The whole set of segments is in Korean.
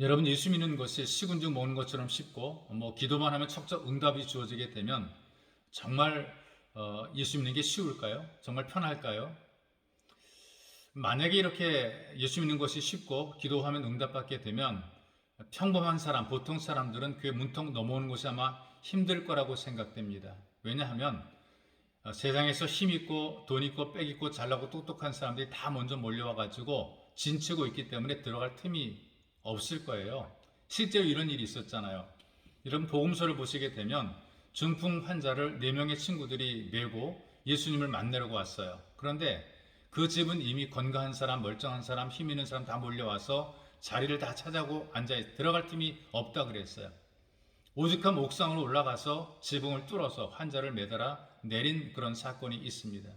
여러분, 예수 믿는 것이 식은 죽 먹는 것처럼 쉽고 기도만 하면 척척 응답이 주어지게 되면 정말 예수 믿는 게 쉬울까요? 정말 편할까요? 만약에 이렇게 예수 믿는 것이 쉽고 기도하면 응답받게 되면 평범한 사람, 보통 사람들은 그게 문턱 넘어오는 것이 아마 힘들 거라고 생각됩니다. 왜냐하면 세상에서 힘 있고 돈 있고 빽 있고 잘나고 똑똑한 사람들이 다 먼저 몰려와 가지고 진치고 있기 때문에 들어갈 틈이 없을 거예요. 실제로 이런 일이 있었잖아요. 이런 복음서를 보시게 되면 중풍 환자를 4명의 친구들이 메고 예수님을 만나려고 왔어요. 그런데 그 집은 이미 건강한 사람, 멀쩡한 사람, 힘 있는 사람 다 몰려와서 자리를 다 차지하고 앉아 들어갈 틈이 없다 그랬어요. 오죽하면 옥상으로 올라가서 지붕을 뚫어서 환자를 매달아 내린 그런 사건이 있습니다.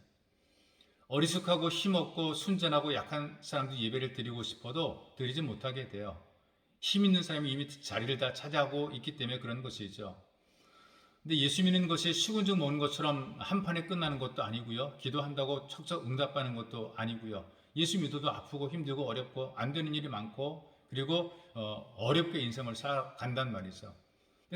어리숙하고 힘없고 순전하고 약한 사람들이 예배를 드리고 싶어도 드리지 못하게 돼요. 힘 있는 사람이 이미 자리를 다 차지하고 있기 때문에 그런 것이죠. 근데 예수 믿는 것이 식은 죽 먹는 것처럼 한 판에 끝나는 것도 아니고요. 기도한다고 척척 응답받는 것도 아니고요. 예수 믿어도 아프고 힘들고 어렵고 안 되는 일이 많고 그리고 어렵게 인생을 살아간단 말이죠.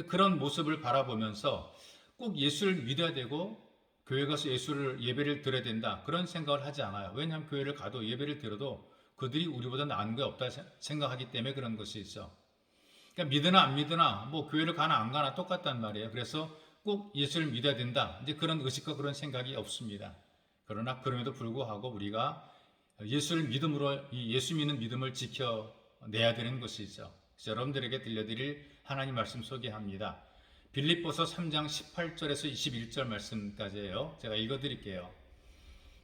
그런 모습을 바라보면서 꼭 예수를 믿어야 되고 교회 가서 예배를 드려야 된다 그런 생각을 하지 않아요. 왜냐하면 교회를 가도 예배를 드려도 그들이 우리보다 나은 게 없다 생각하기 때문에 그런 것이 있어. 그러니까 믿으나 안 믿으나 교회를 가나 안 가나 똑같단 말이에요. 그래서 꼭 예수를 믿어야 된다. 이제 그런 의식과 그런 생각이 없습니다. 그러나 그럼에도 불구하고 우리가 예수를 믿음으로 이 예수 믿는 믿음을 지켜내야 되는 것이죠. 그래서 여러분들에게 들려드릴 하나님 말씀 소개합니다. 빌립보서 3장 18절에서 21절 말씀까지예요. 제가 읽어드릴게요.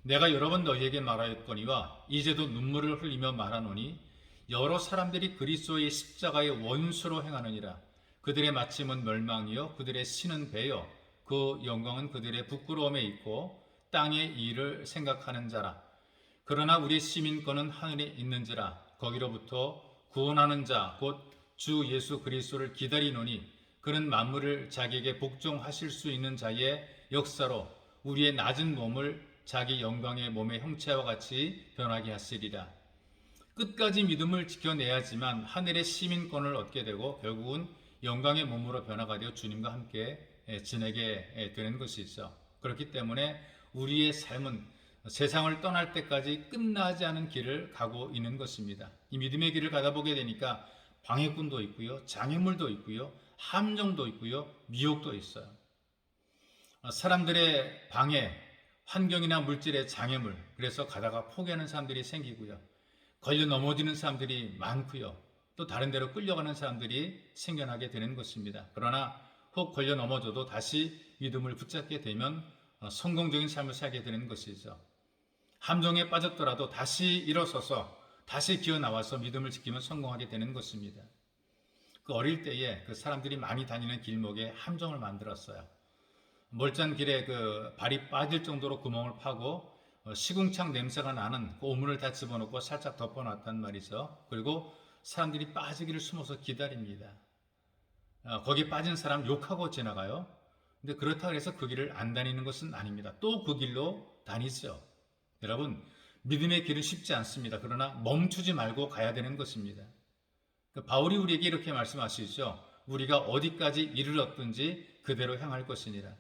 내가 여러 번 너희에게 말하였거니와 이제도 눈물을 흘리며 말하노니 여러 사람들이 그리스도의 십자가의 원수로 행하느니라. 그들의 마침은 멸망이요 그들의 신은 배요 그 영광은 그들의 부끄러움에 있고 땅의 일을 생각하는 자라. 그러나 우리 시민권은 하늘에 있는지라. 거기로부터 구원하는 자 곧 주 예수 그리스도를 기다리노니 그는 만물을 자기에게 복종하실 수 있는 자의 역사로 우리의 낮은 몸을 자기 영광의 몸의 형체와 같이 변하게 하시리라. 끝까지 믿음을 지켜내야지만 하늘의 시민권을 얻게 되고 결국은 영광의 몸으로 변화가 되어 주님과 함께 지내게 되는 것이죠. 그렇기 때문에 우리의 삶은 세상을 떠날 때까지 끝나지 않은 길을 가고 있는 것입니다. 이 믿음의 길을 가다 보게 되니까 방해꾼도 있고요, 장애물도 있고요, 함정도 있고요, 미혹도 있어요. 사람들의 방해, 환경이나 물질의 장애물, 그래서 가다가 포기하는 사람들이 생기고요. 걸려 넘어지는 사람들이 많고요. 또 다른 데로 끌려가는 사람들이 생겨나게 되는 것입니다. 그러나 혹 걸려 넘어져도 다시 믿음을 붙잡게 되면 성공적인 삶을 살게 되는 것이죠. 함정에 빠졌더라도 다시 일어서서 다시 기어 나와서 믿음을 지키면 성공하게 되는 것입니다. 그 어릴 때에 그 사람들이 많이 다니는 길목에 함정을 만들었어요. 멀쩡한 길에 그 발이 빠질 정도로 구멍을 파고 시궁창 냄새가 나는 그 오물을 다 집어넣고 살짝 덮어놨단 말이죠. 그리고 사람들이 빠지기를 숨어서 기다립니다. 거기 빠진 사람 욕하고 지나가요. 근데 그렇다고 해서 그 길을 안 다니는 것은 아닙니다. 또 그 길로 다니죠. 여러분, 믿음의 길은 쉽지 않습니다. 그러나 멈추지 말고 가야 되는 것입니다. 바울이 우리에게 이렇게 말씀하시죠. 우리가 어디까지 이르렀든지 그대로 향할 것이니라.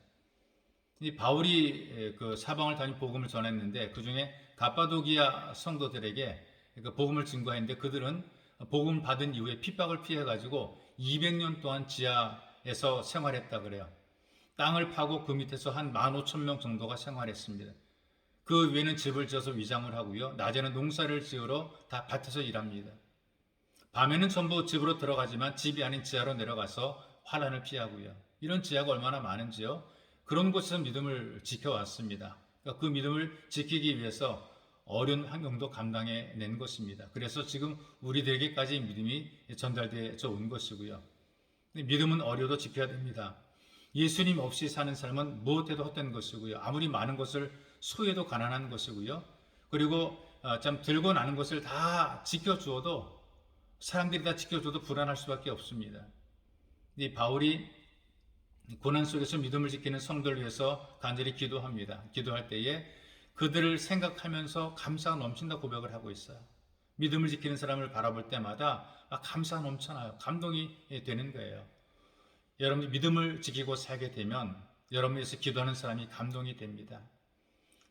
이 바울이 그 사방을 다니 복음을 전했는데 그 중에 갑바도기아 성도들에게 그 복음을 증거했는데 그들은 복음 받은 이후에 핍박을 피해가지고 200년 동안 지하에서 생활했다 그래요. 땅을 파고 그 밑에서 한 15,000명 정도가 생활했습니다. 그 위에는 집을 지어서 위장을 하고요. 낮에는 농사를 지으러 다 밭에서 일합니다. 밤에는 전부 집으로 들어가지만 집이 아닌 지하로 내려가서 환난을 피하고요. 이런 지하가 얼마나 많은지요. 그런 곳에서 믿음을 지켜왔습니다. 그러니까 그 믿음을 지키기 위해서 어려운 환경도 감당해낸 것입니다. 그래서 지금 우리들에게까지 믿음이 전달되어 온 것이고요. 믿음은 어려도 지켜야 됩니다. 예수님 없이 사는 삶은 무엇해도 헛된 것이고요. 아무리 많은 것을 소유해도 가난한 것이고요. 그리고 참 들고 나는 것을 다 지켜주어도 사람들이 다 지켜줘도 불안할 수밖에 없습니다. 이 바울이 고난 속에서 믿음을 지키는 성도를 위해서 간절히 기도합니다. 기도할 때에 그들을 생각하면서 감사가 넘친다 고백을 하고 있어요. 믿음을 지키는 사람을 바라볼 때마다 감사 넘쳐나요. 감동이 되는 거예요. 여러분이 믿음을 지키고 살게 되면 여러분에서 기도하는 사람이 감동이 됩니다.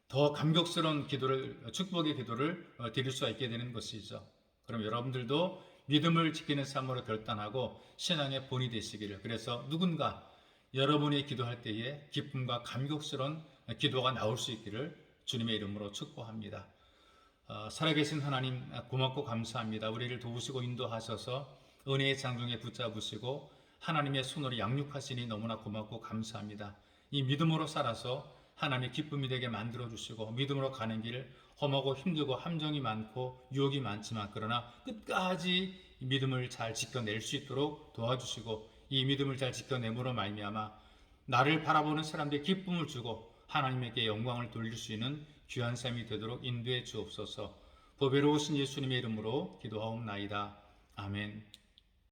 더 감격스러운 기도를, 축복의 기도를 드릴 수가 있게 되는 것이죠. 그럼 여러분들도 믿음을 지키는 삶으로 결단하고 신앙의 본이 되시기를, 그래서 누군가 여러분이 기도할 때에 기쁨과 감격스러운 기도가 나올 수 있기를 주님의 이름으로 축복합니다. 살아계신 하나님 고맙고 감사합니다. 우리를 도우시고 인도하셔서 은혜의 장중에 붙잡으시고 하나님의 손으로 양육하시니 너무나 고맙고 감사합니다. 이 믿음으로 살아서 하나님의 기쁨이 되게 만들어주시고 믿음으로 가는 길 험하고 힘들고 함정이 많고 유혹이 많지만 그러나 끝까지 믿음을 잘 지켜낼 수 있도록 도와주시고 이 믿음을 잘 지켜내므로 말미암아 나를 바라보는 사람들의 기쁨을 주고 하나님에게 영광을 돌릴 수 있는 귀한 삶이 되도록 인도해 주옵소서. 보배로우신 예수님의 이름으로 기도하옵나이다. 아멘.